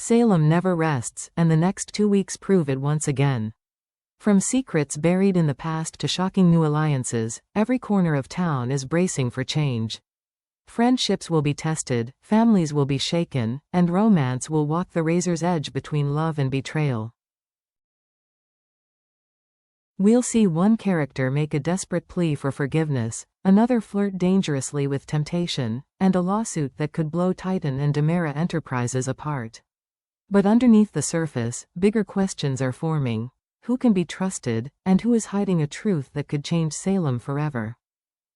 Salem never rests, and the next 2 weeks prove it once again. From secrets buried in the past to shocking new alliances, every corner of town is bracing for change. Friendships will be tested, families will be shaken, and romance will walk the razor's edge between love and betrayal. We'll see one character make a desperate plea for forgiveness, another flirt dangerously with temptation, and a lawsuit that could blow Titan and Demera Enterprises apart. But underneath the surface, bigger questions are forming. Who can be trusted, and who is hiding a truth that could change Salem forever?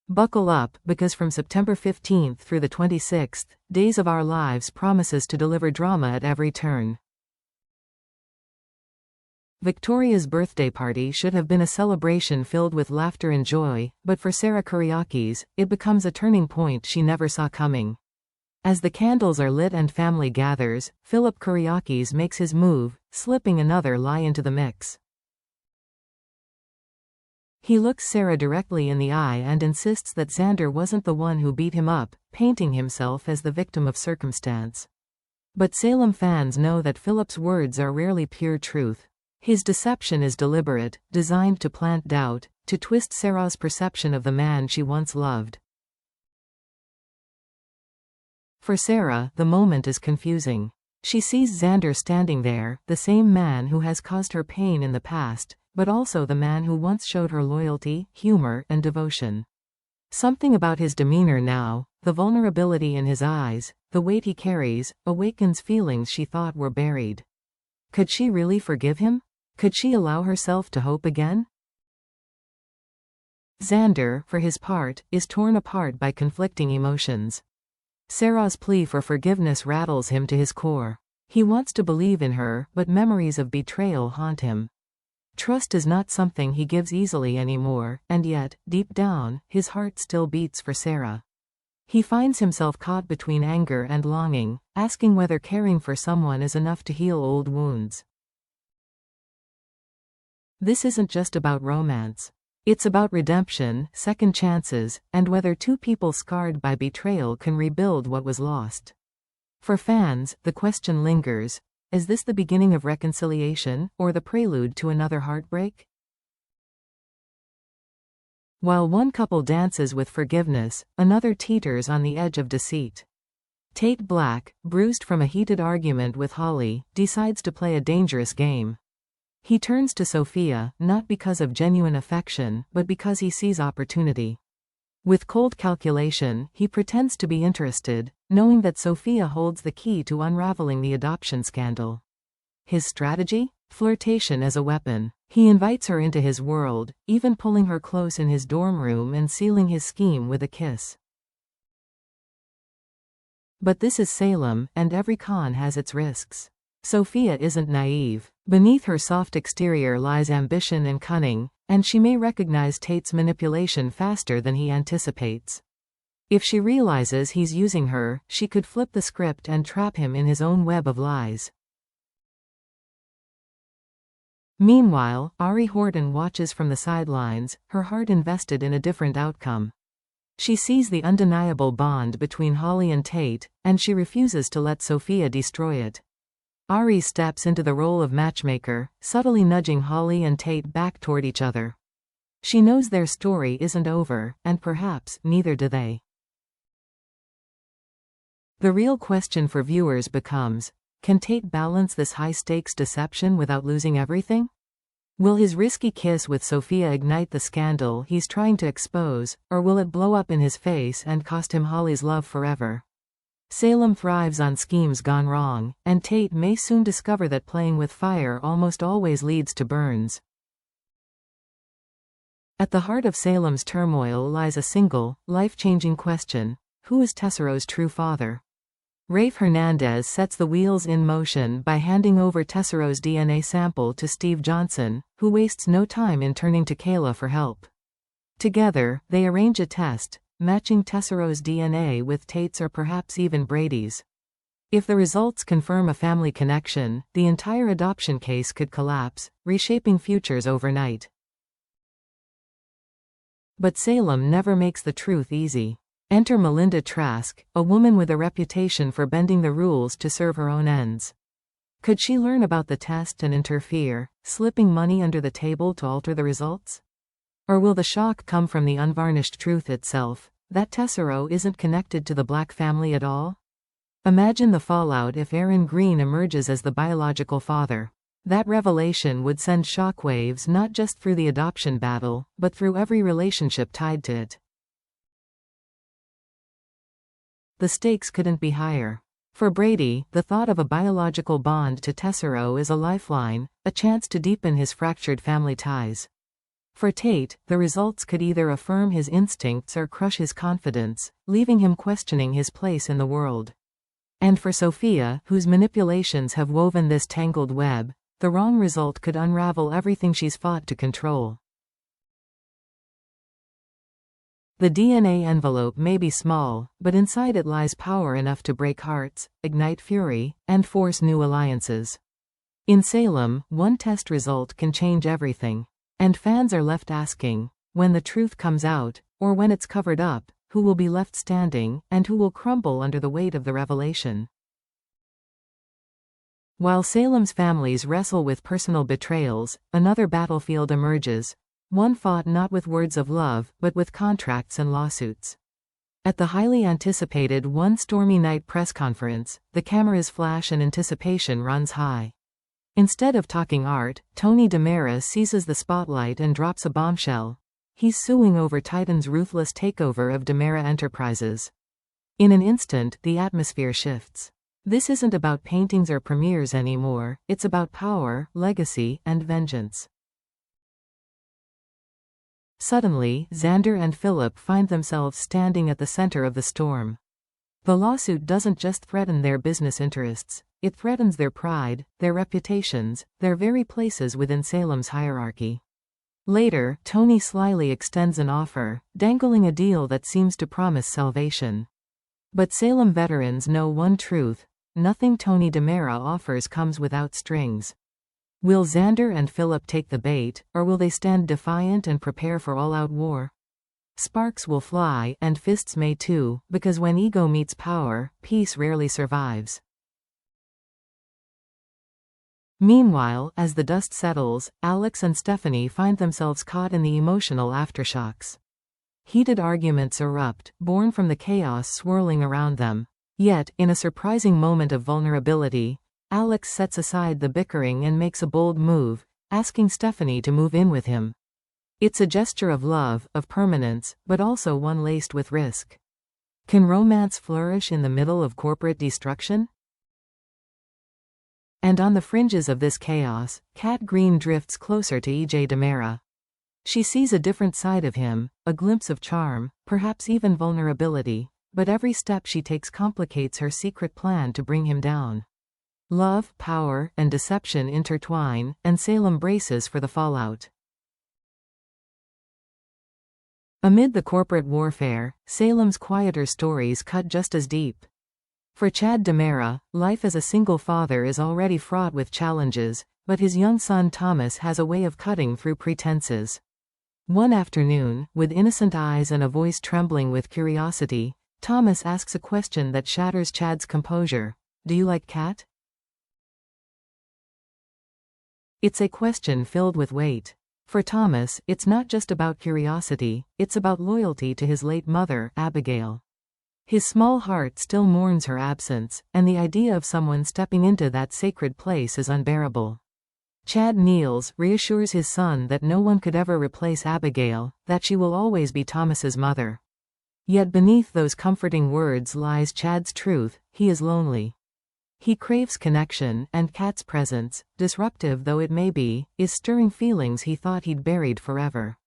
Buckle up, because from September 15th through the 26th, Days of Our Lives promises to deliver drama at every turn. Victoria's birthday party should have been a celebration filled with laughter and joy, but for Sarah Kyriakis, it becomes a turning point she never saw coming. As the candles are lit and family gathers, Philip Kyriakis makes his move, slipping another lie into the mix. He looks Sarah directly in the eye and insists that Xander wasn't the one who beat him up, painting himself as the victim of circumstance. But Salem fans know that Philip's words are rarely pure truth. His deception is deliberate, designed to plant doubt, to twist Sarah's perception of the man she once loved. For Sarah, the moment is confusing. She sees Xander standing there, the same man who has caused her pain in the past, but also the man who once showed her loyalty, humor, and devotion. Something about his demeanor now, the vulnerability in his eyes, the weight he carries, awakens feelings she thought were buried. Could she really forgive him? Could she allow herself to hope again? Xander, for his part, is torn apart by conflicting emotions. Sarah's plea for forgiveness rattles him to his core. He wants to believe in her, but memories of betrayal haunt him. Trust is not something he gives easily anymore, and yet, deep down, his heart still beats for Sarah. He finds himself caught between anger and longing, asking whether caring for someone is enough to heal old wounds. This isn't just about romance. It's about redemption, second chances, and whether two people scarred by betrayal can rebuild what was lost. For fans, the question lingers. Is this the beginning of reconciliation, or the prelude to another heartbreak? While one couple dances with forgiveness, another teeters on the edge of deceit. Tate Black, bruised from a heated argument with Holly, decides to play a dangerous game. He turns to Sophia, not because of genuine affection, but because he sees opportunity. With cold calculation, he pretends to be interested, knowing that Sophia holds the key to unraveling the adoption scandal. His strategy? Flirtation as a weapon. He invites her into his world, even pulling her close in his dorm room and sealing his scheme with a kiss. But this is Salem, and every con has its risks. Sophia isn't naive. Beneath her soft exterior lies ambition and cunning, and she may recognize Tate's manipulation faster than he anticipates. If she realizes he's using her, she could flip the script and trap him in his own web of lies. Meanwhile, Ari Horton watches from the sidelines, her heart invested in a different outcome. She sees the undeniable bond between Holly and Tate, and she refuses to let Sophia destroy it. Ari steps into the role of matchmaker, subtly nudging Holly and Tate back toward each other. She knows their story isn't over, and perhaps neither do they. The real question for viewers becomes, can Tate balance this high-stakes deception without losing everything? Will his risky kiss with Sophia ignite the scandal he's trying to expose, or will it blow up in his face and cost him Holly's love forever? Salem thrives on schemes gone wrong, and Tate may soon discover that playing with fire almost always leads to burns. At the heart of Salem's turmoil lies a single, life-changing question: who is Tessero's true father? Rafe Hernandez sets the wheels in motion by handing over Tessero's DNA sample to Steve Johnson, who wastes no time in turning to Kayla for help. Together, they arrange a test, matching Tessero's DNA with Tate's or perhaps even Brady's. If the results confirm a family connection, the entire adoption case could collapse, reshaping futures overnight. But Salem never makes the truth easy. Enter Melinda Trask, a woman with a reputation for bending the rules to serve her own ends. Could she learn about the test and interfere, slipping money under the table to alter the results? Or will the shock come from the unvarnished truth itself, that Tesoro isn't connected to the Black family at all? Imagine the fallout if Aaron Green emerges as the biological father. That revelation would send shockwaves not just through the adoption battle, but through every relationship tied to it. The stakes couldn't be higher. For Brady, the thought of a biological bond to Tesoro is a lifeline, a chance to deepen his fractured family ties. For Tate, the results could either affirm his instincts or crush his confidence, leaving him questioning his place in the world. And for Sophia, whose manipulations have woven this tangled web, the wrong result could unravel everything she's fought to control. The DNA envelope may be small, but inside it lies power enough to break hearts, ignite fury, and force new alliances. In Salem, one test result can change everything. And fans are left asking, when the truth comes out, or when it's covered up, who will be left standing, and who will crumble under the weight of the revelation? While Salem's families wrestle with personal betrayals, another battlefield emerges, one fought not with words of love, but with contracts and lawsuits. At the highly anticipated one stormy night press conference, the cameras flash and anticipation runs high. Instead of talking art, Tony DiMera seizes the spotlight and drops a bombshell. He's suing over Titan's ruthless takeover of DiMera Enterprises. In an instant, the atmosphere shifts. This isn't about paintings or premieres anymore, it's about power, legacy, and vengeance. Suddenly, Xander and Philip find themselves standing at the center of the storm. The lawsuit doesn't just threaten their business interests, it threatens their pride, their reputations, their very places within Salem's hierarchy. Later, Tony slyly extends an offer, dangling a deal that seems to promise salvation. But Salem veterans know one truth: nothing Tony DiMera offers comes without strings. Will Xander and Philip take the bait, or will they stand defiant and prepare for all-out war? Sparks will fly, and fists may too, because when ego meets power, peace rarely survives. Meanwhile, as the dust settles, Alex and Stephanie find themselves caught in the emotional aftershocks. Heated arguments erupt, born from the chaos swirling around them. Yet, in a surprising moment of vulnerability, Alex sets aside the bickering and makes a bold move, asking Stephanie to move in with him. It's a gesture of love, of permanence, but also one laced with risk. Can romance flourish in the middle of corporate destruction? And on the fringes of this chaos, Kat Green drifts closer to E.J. DiMera. She sees a different side of him, a glimpse of charm, perhaps even vulnerability, but every step she takes complicates her secret plan to bring him down. Love, power, and deception intertwine, and Salem braces for the fallout. Amid the corporate warfare, Salem's quieter stories cut just as deep. For Chad DiMera, life as a single father is already fraught with challenges, but his young son Thomas has a way of cutting through pretenses. One afternoon, with innocent eyes and a voice trembling with curiosity, Thomas asks a question that shatters Chad's composure. Do you like Kat? It's a question filled with weight. For Thomas, it's not just about curiosity, it's about loyalty to his late mother, Abigail. His small heart still mourns her absence, and the idea of someone stepping into that sacred place is unbearable. Chad kneels, reassures his son that no one could ever replace Abigail, that she will always be Thomas's mother. Yet beneath those comforting words lies Chad's truth: he is lonely. He craves connection, and Kat's presence, disruptive though it may be, is stirring feelings he thought he'd buried forever.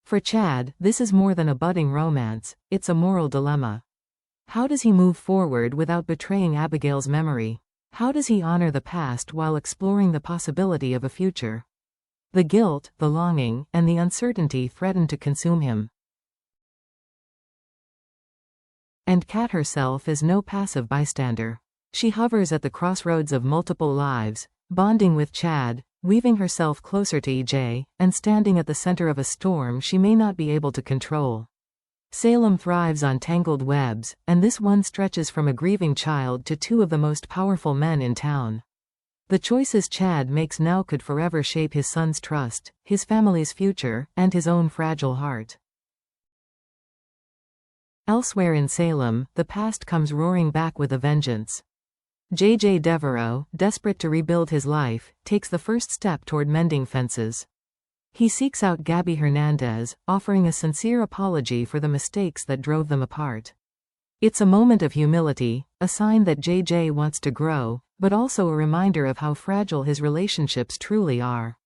For Chad, this is more than a budding romance, it's a moral dilemma. How does he move forward without betraying Abigail's memory? How does he honor the past while exploring the possibility of a future? The guilt, the longing, and the uncertainty threaten to consume him. And Kat herself is no passive bystander. She hovers at the crossroads of multiple lives, bonding with Chad, weaving herself closer to EJ, and standing at the center of a storm she may not be able to control. Salem thrives on tangled webs, and this one stretches from a grieving child to two of the most powerful men in town. The choices Chad makes now could forever shape his son's trust, his family's future, and his own fragile heart. Elsewhere in Salem, the past comes roaring back with a vengeance. J.J. Devereaux, desperate to rebuild his life, takes the first step toward mending fences. He seeks out Gabby Hernandez, offering a sincere apology for the mistakes that drove them apart. It's a moment of humility, a sign that J.J. wants to grow, but also a reminder of how fragile his relationships truly are.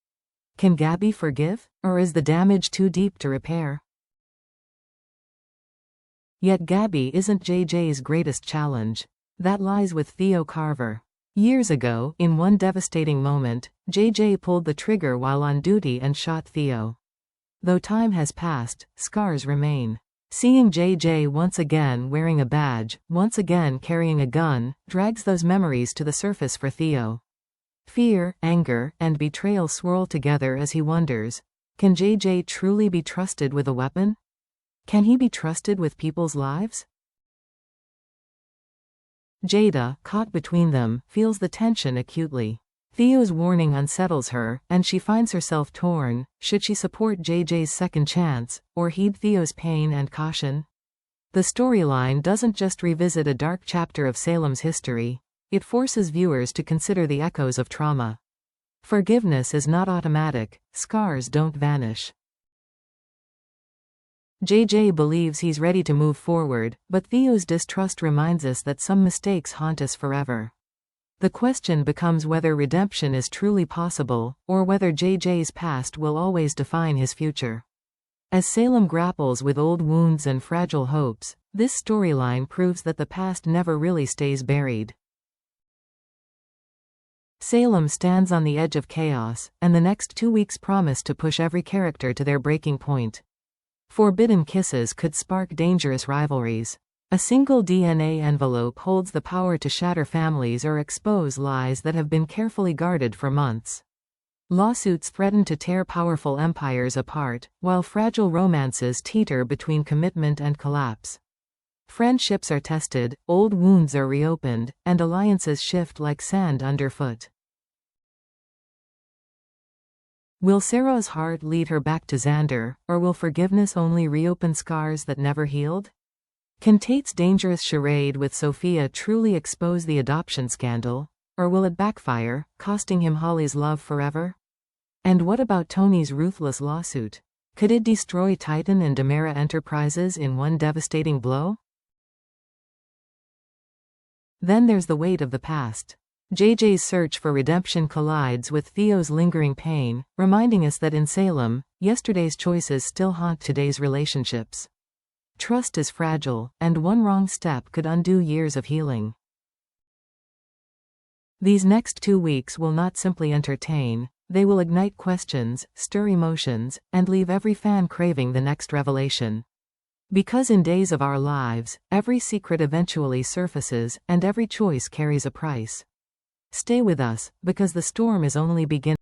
Can Gabby forgive, or is the damage too deep to repair? Yet Gabby isn't J.J.'s greatest challenge. That lies with Theo Carver. Years ago, in one devastating moment, J.J. pulled the trigger while on duty and shot Theo. Though time has passed, scars remain. Seeing J.J. once again wearing a badge, once again carrying a gun, drags those memories to the surface for Theo. Fear, anger, and betrayal swirl together as he wonders, can J.J. truly be trusted with a weapon? Can he be trusted with people's lives? Jada, caught between them, feels the tension acutely. Theo's warning unsettles her, and she finds herself torn. Should she support JJ's second chance, or heed Theo's pain and caution? The storyline doesn't just revisit a dark chapter of Salem's history, it forces viewers to consider the echoes of trauma. Forgiveness is not automatic, scars don't vanish. JJ believes he's ready to move forward, but Theo's distrust reminds us that some mistakes haunt us forever. The question becomes whether redemption is truly possible, or whether JJ's past will always define his future. As Salem grapples with old wounds and fragile hopes, this storyline proves that the past never really stays buried. Salem stands on the edge of chaos, and the next 2 weeks promise to push every character to their breaking point. Forbidden kisses could spark dangerous rivalries. A single DNA envelope holds the power to shatter families or expose lies that have been carefully guarded for months. Lawsuits threaten to tear powerful empires apart, while fragile romances teeter between commitment and collapse. Friendships are tested, old wounds are reopened, and alliances shift like sand underfoot. Will Sarah's heart lead her back to Xander, or will forgiveness only reopen scars that never healed? Can Tate's dangerous charade with Sophia truly expose the adoption scandal, or will it backfire, costing him Holly's love forever? And what about Tony's ruthless lawsuit? Could it destroy Titan and Demera Enterprises in one devastating blow? Then there's the weight of the past. JJ's search for redemption collides with Theo's lingering pain, reminding us that in Salem, yesterday's choices still haunt today's relationships. Trust is fragile, and one wrong step could undo years of healing. These next 2 weeks will not simply entertain, they will ignite questions, stir emotions, and leave every fan craving the next revelation. Because in Days of Our Lives, every secret eventually surfaces, and every choice carries a price. Stay with us, because the storm is only beginning.